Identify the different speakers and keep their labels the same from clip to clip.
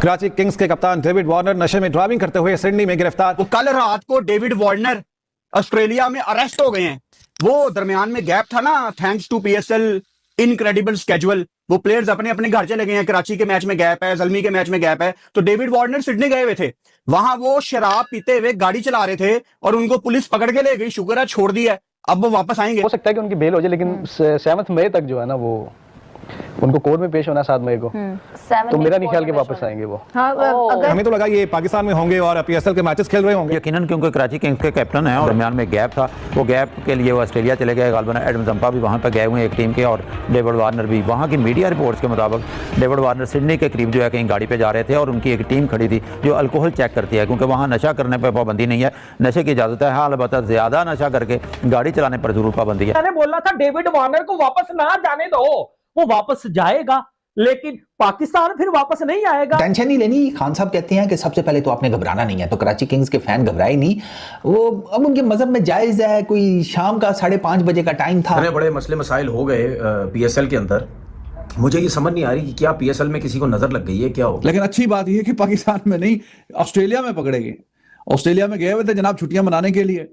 Speaker 1: Karachi Kings के कप्तान David Warner नशे में ड्राइविंग करते हुए सिडनी में गिरफ्तार।
Speaker 2: वो कल रात को डेविड वार्नर ऑस्ट्रेलिया में अरेस्ट हो गए हैं। वो दरमियान में गैप था ना, thanks to PSL incredible schedule, वो प्लेयर्स अपने अपने घर चले गए हैं। कराची के मैच में गैप है, ज़ल्मी के मैच में गैप है, तो डेविड वार्नर सिडनी गए हुए थे। वहां वो शराब पीते हुए गाड़ी चला रहे थे और उनको पुलिस पकड़ के ले गई। शुक्र है छोड़ दिया, अब वो वापस आएंगे।
Speaker 3: हो सकता है कि उनकी बेल हो जाए, लेकिन 7 मई तक जो है ना वो उनको कोर्ट में पेश होना 7 मई को। तो मेरा नहीं ख्याल कि वापस आएंगे वो।
Speaker 4: हाँ, अगर
Speaker 1: हमें तो लगा ये पाकिस्तान में होंगे और पीएसएल के मैचेस खेल रहे होंगे।
Speaker 5: यकीनन, क्योंकि कराची किंग्स के कैप्टन हैं और दरमियान में गैप था, वो गैप के लिए वो ऑस्ट्रेलिया चले गए। गालबन एडम जंपा भी वहाँ पर गए हुए हैं एक टीम के, और डेविड वार्नर भी। वहाँ की मीडिया रिपोर्ट्स के मुताबिक डेविड वार्नर सिडनी के करीब जो है कहीं गाड़ी पे जा रहे थे और उनकी एक टीम खड़ी थी जो अल्कोहल चेक करती है, क्योंकि वहाँ नशा करने पर पाबंदी नहीं है, नशे की इजाज़त है। हाँ, अलबत्ता ज़्यादा नशा करके गाड़ी चलाने पर जरूर पाबंदी है।
Speaker 6: मैंने बोला था डेविड वार्नर को वापस ना जाने दो, वो वापस जाएगा लेकिन पाकिस्तान फिर वापस नहीं आएगा।
Speaker 7: टेंशन नहीं लेनी। खान साहब कहते हैं कि सबसे पहले तो आपने घबराना नहीं है, तो कराची किंग्स के फैन घबराए नहीं। वो अब उनके मजहब में जायज है, कोई शाम का 5:30 बजे का टाइम था।
Speaker 8: बड़े मसले मसाइल हो गए पीएसएल के अंदर। मुझे ये समझ नहीं आ रही कि क्या पीएसएल में किसी को नजर लग गई है, क्या हो।
Speaker 9: लेकिन अच्छी बात यह कि पाकिस्तान में नहीं, ऑस्ट्रेलिया में पकड़े गए। ऑस्ट्रेलिया में गए हुए थे जनाब छुट्टियां मनाने के लिए।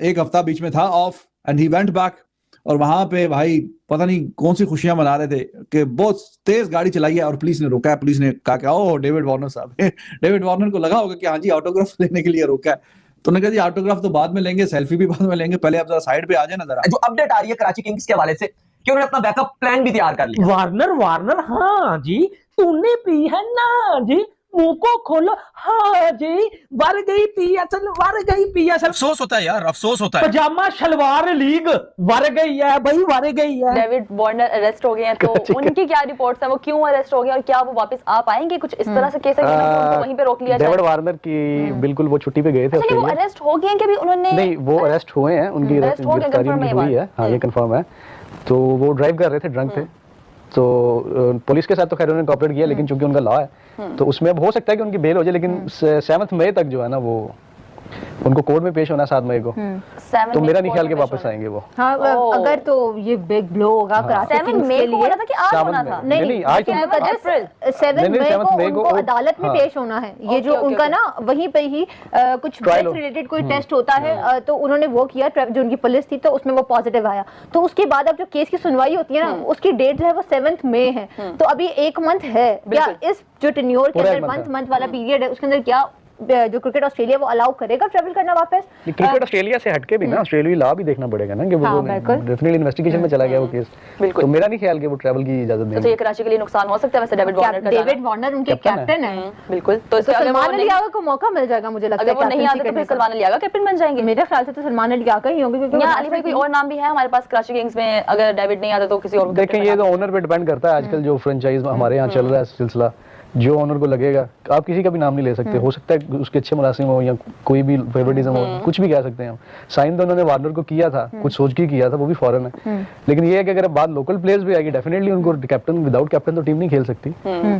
Speaker 9: एक हफ्ता बीच में था of and he went back, और वहां पे भाई पता नहीं कौन सी खुशियां मना रहे थे कि बहुत तेज गाड़ी चलाई है और पुलिस ने रोका है। पुलिस ने कहा कि ओ डेविड वार्नर साहब डेविड वार्नर को लगा होगा कि हाँ जी ऑटोग्राफ लेने के लिए रोका है, तो उन्होंने कहा जी ऑटोग्राफ तो बाद में लेंगे, सेल्फी भी बाद में लेंगे, पहले आप जरा साइड पे आ जाए ना जरा।
Speaker 10: जो अपडेट आ रही है कराची किंग्स के हवाले से कि उन्होंने अपना बैकअप प्लान भी तैयार कर लिया।
Speaker 6: वार्नर हाँ जी, तूने पी है ना जी, मुंह को खोलो। हाँ जी, वर गई पीएसएल।
Speaker 11: अफसोस होता है यार, अफसोस होता है।
Speaker 6: पजामा शलवार लीग वर गई है भाई, वर गई है।
Speaker 4: डेविड वार्नर अरेस्ट हो गए हैं, तो उनकी क्या रिपोर्ट्स है, वो क्यों अरेस्ट हो गए और क्या वो वापस आ पाएंगे? कुछ इस तरह से केस है कि उनको वहीं पे रोक लिया जाए।
Speaker 3: डेविड वार्नर की बिल्कुल वो छुट्टी पे गए थे।
Speaker 4: अच्छा, वो अरेस्ट हो गए हैं कि अभी उन्होंने?
Speaker 3: नहीं, वो अरेस्ट हुए हैं, उनकी गिरफ्तारी हुई है। हाँ, ये कंफर्म है। तो वो ड्राइव कर रहे थे, ड्रंक थे, तो पुलिस के साथ तो खैर उन्होंने कोऑपरेट किया, लेकिन चूंकि उनका लॉ है तो उसमें अब हो सकता है कि उनकी बेल हो जाए, लेकिन 7 मई तक जो है ना वो उनको कोर्ट में पेश होना 7 मई को। तो मेरा नहीं ख्याल कि वापस आएंगे वो।
Speaker 4: हाँ, अगर तो ये बिग ब्लो होगा कराची किंग्स के लिए।
Speaker 6: था कि आज होना था।
Speaker 3: नहीं, आज तो
Speaker 4: 7 मई को उनको अदालत में पेश होना है। ये जो उनका ना वहीं पे ही कुछ ड्रग्स रिलेटेड कोई टेस्ट होता है, तो उन्होंने वो किया, जो उनकी पुलिस थी तो उसमें वो पॉजिटिव आया। तो उसके बाद अब जो केस की सुनवाई होती है ना, उसकी डेट जो है वो 7 मई है। तो अभी 1 मंथ है। क्या इस जो टेन्योर के अंदर मंथ वाला पीरियड है, उसके अंदर क्या जो क्रिकेट ऑस्ट्रेलिया वो अलाउ करेगा ट्रैवल करना वापस?
Speaker 3: क्रिकेट ऑस्ट्रेलिया से हटके भी ना ऑस्ट्रेलियाई लॉ भी देखना पड़ेगा ना, कि वो डेफिनेटली इन्वेस्टिगेशन में चला गया वो केस। तो मेरा नहीं ख्याल कि वो ट्रैवल की इजाजत देंगे।
Speaker 4: तो ये कराची के लिए नुकसान हो सकता है वैसे डेविड वार्नर उनके कैप्टन है। बिल्कुल, तो सलमान अली आगा को मौका मिल जाएगा मुझे लगता है। अगर वो नहीं आते तो फिर सलमान अली आगा कैप्टन बन जाएंगे। मेरे ख्याल से तो सलमान अली आगा ही होंगे, क्योंकि अली भाई कोई और नाम भी है हमारे पास कराची किंग्स में। अगर डेविड नहीं आता तो किसी और।
Speaker 3: देखें, ये तो ओनर पे डिपेंड करता है। आजकल जो फ्रेंचाइज हमारे यहाँ चल रहा है सिलसिला, जो ओनर को लगेगा, आप किसी का भी नाम नहीं ले सकते। हो सकता है उसके अच्छे मुलाजिम हो या कोई भी फेवरेटिज्म हो, कुछ भी कह सकते हैं हम। साइन तो उन्होंने वार्नर को किया था, कुछ सोच के किया था, वो भी फॉरेन है। लेकिन ये है कि अगर बात लोकल प्लेयर्स भी आएगी, डेफिनेटली उनको कैप्टन, विदाउट कैप्टन तो टीम नहीं खेल सकती।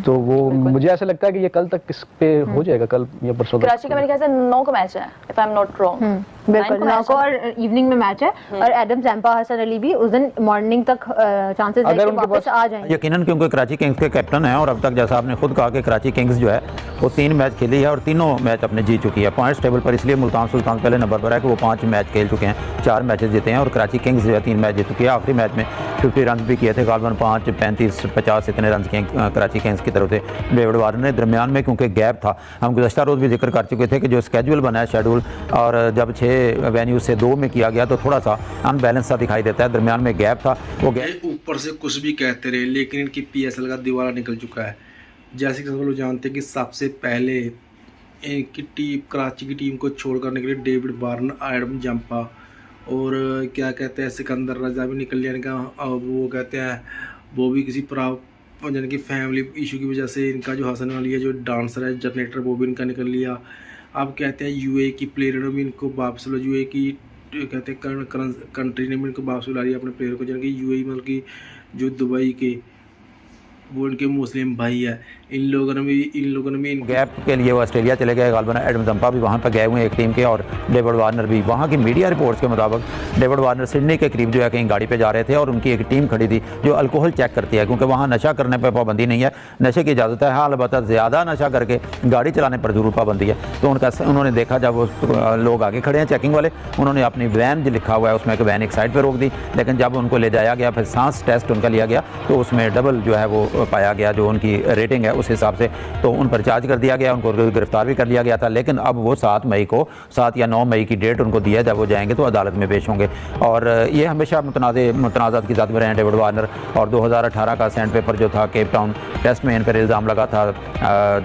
Speaker 3: तो वो मुझे ऐसा लगता है कि ये कल तक इस पे हो जाएगा, कल या परसों।
Speaker 4: कराची का मेरे ख्याल से 9 को मैच है, if I am not wrong. बिल्कुल 9 को और इवनिंग में मैच है। और एडम जंपा, हसन अली भी उस दिन मॉर्निंग तक चांसेस है कि वापस आ जाएंगे।
Speaker 5: यकीनन, क्योंकि कराची किंग्स के कैप्टन हैं और अब तक जैसा आपने खुद कहा कि कराची किंग्स जो है वो 3 मैच खेली है और तीनों मैच अपने जीत चुकी है। पॉइंट्स टेबल पर इसलिए मुल्तान सुल्तान पहले नंबर पर है कि वो 5 मैच खेल चुके हैं, 4 मैचेस जीते हैं, और कराची किंग्स जो है 3 मैच जीत चुकी है। आखिरी मैच में 50 रन भी किए थे गालबन, 5, 35, 50 इतने रन किए कराची किंग्स की तरफ से डेविड वार्नर ने। दरमियान में क्योंकि गैप था, हम गुज़श्ता रोज़ भी जिक्र कर चुके थे कि जो स्केड्यूल बना है शेड्यूल, और जब 6 वेन्यू से 2 में किया गया तो थोड़ा सा अनबैलेंस सा दिखाई देता है। दरमियान में गैप था, वो गैप
Speaker 11: ऊपर से कुछ भी कहते रहे, लेकिन इनकी पीएसएल का दीवारा निकल चुका है। जैसे कि सब लोग जानते हैं कि सबसे पहले इनकी टीम, कराची की टीम को छोड़कर निकले डेविड वार्नर, एडम जंपा और क्या कहते हैं सिकंदर रजा भी निकल लिया इनका। वो कहते हैं वो भी किसी यानी कि फैमिली इशू की वजह से इनका जो हसन अली है, जो डांसर है, जनरेटर, वो भी इनका निकल लिया। अब कहते हैं यूए की प्लेयर ने भी इनको वापस लो, यूए की कहते हैं कंट्री ने भी इनको वापस ला लिया अपने प्लेयर को, यानी कि यूए मतलब कि जो दुबई के वो इनके मुस्लिम भाई है। इन लोगों ने भी
Speaker 5: गैप के लिए वो ऑस्ट्रेलिया चले गए। गालबन एडम जंपा भी वहाँ पर गए हुए हैं एक टीम के, और डेविड वार्नर भी। वहाँ की मीडिया रिपोर्ट्स के मुताबिक डेविड वार्नर सिडनी के करीब जो है कहीं गाड़ी पे जा रहे थे और उनकी एक टीम खड़ी थी जो अल्कोहल चेक करती है, क्योंकि वहाँ नशा करने पर पाबंदी नहीं है, नशे की इजाज़त है। हाँ, अलबत्ता ज़्यादा नशा करके गाड़ी चलाने पर ज़रूर पाबंदी है। तो उन्होंने देखा जब वो लोग आगे खड़े हैं चेकिंग वाले, उन्होंने अपनी वैन जो लिखा हुआ है उसमें एक वैन एक साइड पर रोक दी, लेकिन जब उनको ले जाया गया फिर सांस टेस्ट उनका लिया गया तो उसमें डबल जो है वो पाया गया, जो उनकी रेटिंग है उस हिसाब से, तो उन पर चार्ज कर दिया गया, उनको गिरफ्तार भी कर लिया गया था। लेकिन अब वो 7 या 9 मई की डेट उनको दिया, जब वो जाएंगे तो अदालत में पेश होंगे। और ये हमेशा मुतनाज़ात की ज़द में रहे हैं डेविड वार्नर। और 2018 का सैंड पेपर जो था केप टाउन टेस्ट में इन पर इल्ज़ाम लगा था,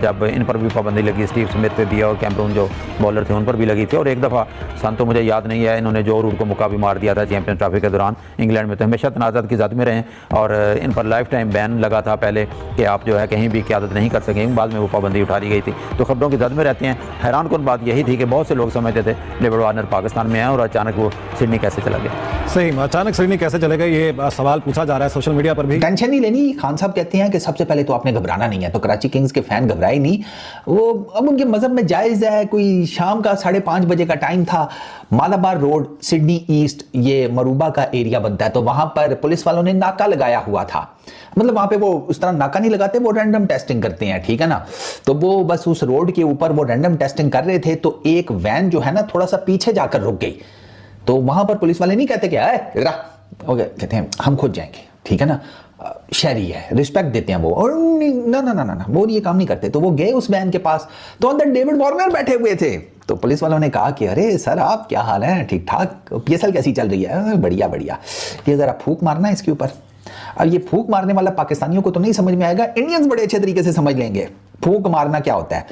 Speaker 5: जब इन पर भी पाबंदी लगी, स्टीव स्मिथ पे भी और कैमरून जो बॉलर थे उन पर भी लगी थी। और एक दफ़ा सन तो मुझे याद नहीं है, इन्होंने जो रूट को मुक्का भी मार दिया था चैंपियंस ट्रॉफी के दौरान इंग्लैंड में। तो हमेशा तनाज़ात की ज़द में रहे हैं और इन पर लाइफ टाइम बैन लगा था पहले कि आप जो है कहीं भी क़यादत नहीं कर सकेंगे, बाद में वो पाबंदी उठा ली गई थी। तो खबरों की जद में रहते हैं। हैरान कुन बात यही थी कि बहुत से लोग समझते थे डेविड वार्नर पाकिस्तान में आए और अचानक वो सिडनी कैसे चला गया।
Speaker 1: सही, अचानक सिडनी कैसे चले गए, ये सवाल पूछा जा रहा है सोशल मीडिया पर भी।
Speaker 7: टेंशन नहीं लेनी। खान साहब कहते हैं कि सबसे पहले तो आपने घबराना नहीं है। तो कराची किंग्स के फैन घबराए नहीं, वो अब उनके मजहब में जायज़ है। कोई शाम का 5:30 बजे का टाइम था, मालाबार रोड सिडनी ईस्ट ये मरूबा का एरिया बनता है, तो वहां पर पुलिस वालों ने नाका लगाया हुआ था। मतलब वहां पे वो उस तरह नाका नहीं लगाते, वो रैंडम टेस्टिंग करते हैं, ठीक है ना। तो वो बस उस रोड के ऊपर वो रैंडम टेस्टिंग कर रहे थे, तो एक वैन जो है ना थोड़ा सा पीछे जाकर रुक गई। तो वहां पर पुलिस वाले नहीं कहते कि ओके, कहते हैं हम खुद जाएंगे, ठीक है ना, शहरी है, रिस्पेक्ट देते हैं वो। और ना ना ना ना वो ये काम नहीं करते। तो वो गए उस वैन के पास, तो अंदर डेविड वार्नर बैठे हुए थे। तो पुलिस वालों ने कहा कि अरे सर आप क्या हाल है, ठीक ठाक, पीएसएल कैसी चल रही है? बढ़िया बढ़िया, ये जरा फूंक मारना है इसके ऊपर। अब ये फूंक मारने वाला पाकिस्तानियों को तो नहीं समझ में आएगा, इंडियंस बड़े अच्छे तरीके से समझ लेंगे फूंक मारना क्या होता है।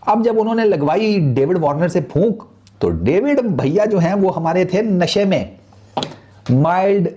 Speaker 7: अब जब उन्होंने लगवाई डेविड वार्नर से फूंक, तो डेविड भैया जो हैं वो हमारे थे नशे में, माइल्ड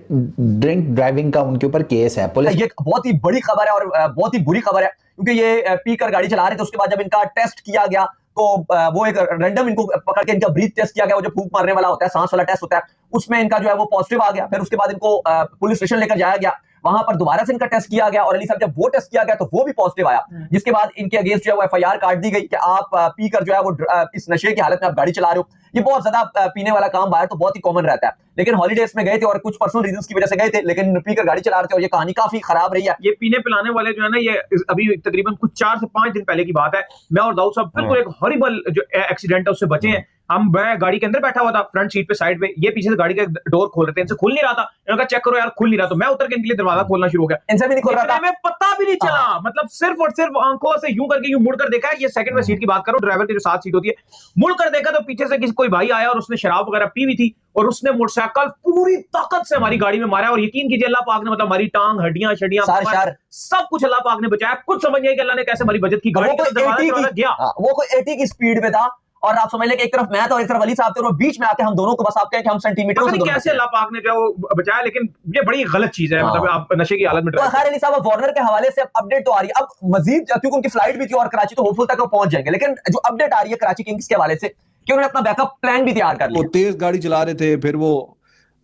Speaker 7: ड्रिंक ड्राइविंग का उनके ऊपर केस है। पुलिस
Speaker 10: ये बहुत ही बड़ी खबर है और बहुत ही बुरी खबर है, क्योंकि ये पी कर गाड़ी चला रहे थे। उसके बाद जब इनका टेस्ट किया गया तो वो एक रैंडम इनको पकड़ के इनका ब्रीथ टेस्ट किया गया, वो जो फूंक मारने वाला होता है, सांस वाला टेस्ट होता है, उसमें इनका जो है वो पॉजिटिव आ गया। फिर उसके बाद इनको पुलिस स्टेशन लेकर जाया गया, वहां पर दोबारा से इनका टेस्ट किया गया और अली साहब जब वो टेस्ट किया गया तो वो भी पॉजिटिव आया, जिसके बाद इनके अगेंस्ट जो है वो एफआईआर काट दी गई कि आप पी कर जो है वो इस नशे की हालत में आप गाड़ी चला रहे हो। ये बहुत ज्यादा पीने वाला काम बाहर तो बहुत ही कॉमन रहता है, लेकिन हॉलीडेज में गए थे और कुछ पर्सनल रीजंस की वजह से गए थे, लेकिन पी कर गाड़ी चला रहे थे और ये कहानी काफी खराब रही है।
Speaker 12: ये पीने पिलाने वाले जो है ना, ये अभी तकरीबन कुछ 4 से 5 दिन पहले की बात है। मैं और दाऊद साहब बिल्कुल एक हॉरिबल जो एक्सीडेंट है उससे बचे हैं। मैं गाड़ी के अंदर बैठा हुआ था फ्रंट सीट पे साइड पे, ये पीछे से गाड़ी का डोर खोल रहे थे, इनसे खुल नहीं रहा था। इन्होंने कहा चेक करो यार, खुल नहीं रहा। तो मैं उतर के इनके लिए दरवाजा खोलना शुरू हो गया,
Speaker 10: इनसे भी नहीं खोल रहा था,
Speaker 12: हमें पता भी नहीं चला। मतलब सिर्फ और सिर्फ आंखों से यूं करके यूं मुड़कर देखा। ये सेकंड में सीट की बात करो, ड्राइवर की जो 7 सीट होती है, मुड़कर देखा तो पीछे से कोई भाई आया और उसने शराब वगैरह पी हुई थी और उसने मोटरसाइकिल पूरी ताकत से हमारी गाड़ी में मारा। और यकीन कीजिए अल्लाह पाक ने, मतलब हमारी टांग, हड्डियां, सब कुछ अल्लाह पाक ने बचाया। कुछ समझ नहीं कि अल्लाह ने कैसे हमारी बचत की। गाड़ी
Speaker 10: वो कोई 80 की स्पीड पे था और आप समझ लें कि एक तरफ मैं था और एक तरफ अली साहब थे और बीच में आके हम दोनों को बस आप कहें कि हम सेंटीमीटर से
Speaker 12: कैसे अल्लाह पाक ने जो वो बचाया। लेकिन ये बड़ी गलत चीज है, मतलब आप नशे की हालत में।
Speaker 10: तो खैर अली साहब वार्नर के हवाले से अपडेट तो आ रही है अब मजीद, क्योंकि उनकी फ्लाइट भी थी और कराची तो होपफुल तक वो पहुंच जाएंगे। लेकिन जो अपडेट आ रही है कराची किंग्स के हवाले से कि उन्होंने अपना बैकअप प्लान भी तैयार कर लिया।
Speaker 9: वो तेज गाड़ी चला रहे थे, फिर वो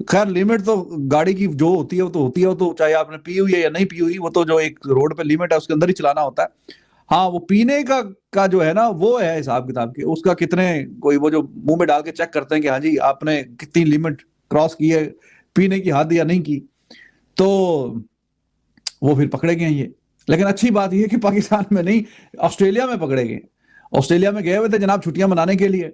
Speaker 9: खैर लिमिट तो गाड़ी की जो होती है वो तो होती है, वो तो चाहे आपने पी हुई है या नहीं पी हुई, वो तो जो एक रोड पे लिमिट है उसके अंदर ही चलाना होता है। हाँ, वो पीने का जो है ना वो है हिसाब किताब के, उसका कितने कोई वो जो मुंह में डाल के चेक करते हैं कि हाँ जी आपने कितनी लिमिट क्रॉस की है पीने की, हद या नहीं की, तो वो फिर पकड़े गए ये। लेकिन अच्छी बात यह कि पाकिस्तान में नहीं, ऑस्ट्रेलिया में पकड़े गए। ऑस्ट्रेलिया में गए हुए थे जनाब छुट्टियां मनाने के लिए,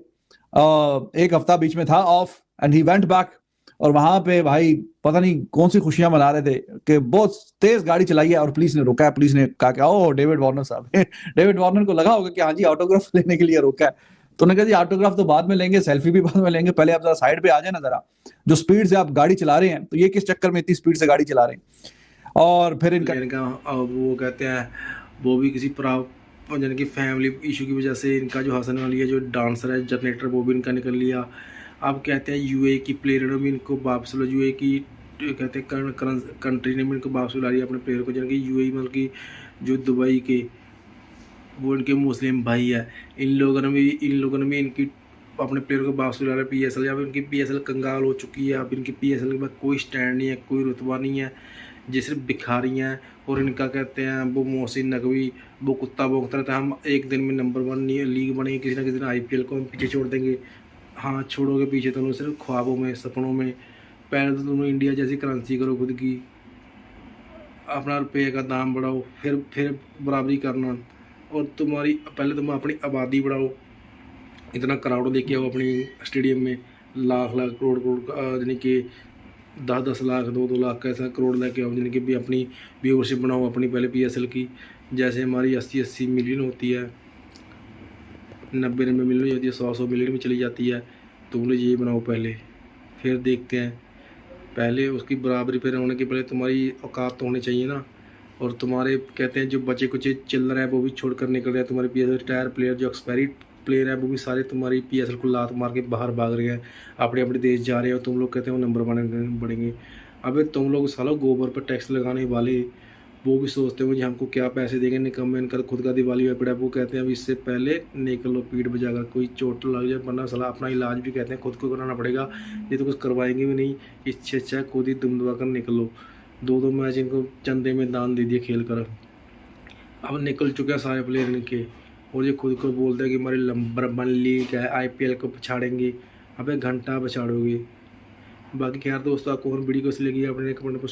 Speaker 9: एक हफ्ता बीच में था of, and he went back. और वहां पे भाई पता नहीं कौन सी खुशियां मना रहे थे कि बहुत तेज गाड़ी चलाई है और पुलिस ने रोका है। पुलिस ने कहा कि ओ डेविड वार्नर साहब डेविड वार्नर को लगा होगा कि हाँ जी ऑटोग्राफ लेने के लिए रोका है। तो उन्होंने कहा जी ऑटोग्राफ तो बाद में लेंगे, सेल्फी भी बाद में लेंगे, पहले आप जरा साइड पे आ जाए ना, जरा जो स्पीड से आप गाड़ी चला रहे हैं, तो ये किस चक्कर में इतनी स्पीड से गाड़ी चला रहे हैं। और फिर इनका
Speaker 11: वो कहते हैं वो भी किसी यानी कि फैमिली इशू की वजह से इनका जो हसन वाली है जो डांसर है जनरेटर, वो भी इनका निकल लिया। अब कहते हैं यूए की प्लेयर ने भी इनको वापस लो, यूए की कहते हैं कंट्री ने भी इनको वापस ला लिया अपने प्लेयर को, यानी कि यूए मतलब कि जो दुबई के वो इनके मुस्लिम भाई है। इन लोगों ने भी इनकी अपने प्लेयर को वापस ला लिया पीएसएल। अब इनकी पीएसएल कंगाल हो चुकी है, अब इनकी पीएसएल के बाद कोई स्टैंड नहीं है, कोई रुतबा नहीं है। ये सिर्फ भिखारी हैं। और इनका कहते हैं वो मोहसिन नकवी वो कुत्ता भौंकता रहता है, हम एक दिन में नंबर 1 लीग बनेंगे, किसी ना किसी दिन IPL को हम पीछे छोड़ देंगे। हाँ छोड़ोगे पीछे तुम सिर्फ ख्वाबों में सपनों में। पहले तो तुम इंडिया जैसी करेंसी करो खुद की, अपना रुपये का दाम बढ़ाओ, फिर बराबरी करना। और तुम्हारी पहले तुम अपनी आबादी बढ़ाओ, इतना क्राउड लेके आओ अपनी स्टेडियम में, लाख लाख करोड़ यानी कि 10-10 लाख 2-2 लाख का ऐसा करोड़ लेके आओ, यानी कि भी अपनी व्यूअरशिप बनाओ अपनी पहले PSL की। जैसे हमारी 80-80 मिलियन होती है, 90-90 मिलियन होती है, 100-100 मिलियन में चली जाती है। तुम लोग ये बनाओ पहले, फिर देखते हैं। पहले उसकी बराबरी पे होने के पहले तुम्हारी औकात तो होनी चाहिए ना। और तुम्हारे कहते हैं जो बचे कुछ चिल्लर है वो भी छोड़ कर निकल रहे हैं, तुम्हारे PSL रिटायर प्लेयर जो एक्सपायरी प्लेयर है वो भी सारे तुम्हारी PSL को लात मार के बाहर भाग रहे हैं, अपने अपने देश जा रहे हो। तुम लोग कहते हो नंबर बढ़ेंगे। अबे तुम लोग सालों गोबर पर टैक्स लगाने वाले वो भी सोचते हो कि हमको क्या पैसे देंगे, निकम्मे इनका खुद का दिवाली हुआ पड़ा। वो कहते हैं अब इससे पहले निकलो पीठ बजाकर, कोई चोट लग जाए वरना साला अपना इलाज भी कहते हैं खुद को कराना पड़ेगा, ये तो कुछ करवाएंगे भी नहीं। इससे अच्छा खुद ही दुम दबा कर निकलो। 2-2 मैच इनको चंदे में दान दे दिए खेल कर, अब निकल चुके हैं सारे प्लेयर इनके। और ये खुद को बोलते हैं कि हमारी नंबर 1 लीग है, IPL को पछाड़ेंगे। अबे घंटा पछाड़ोगे। बाकी खैर दोस्तों, आपको वीडियो कैसी लगी अपने कमेंट पर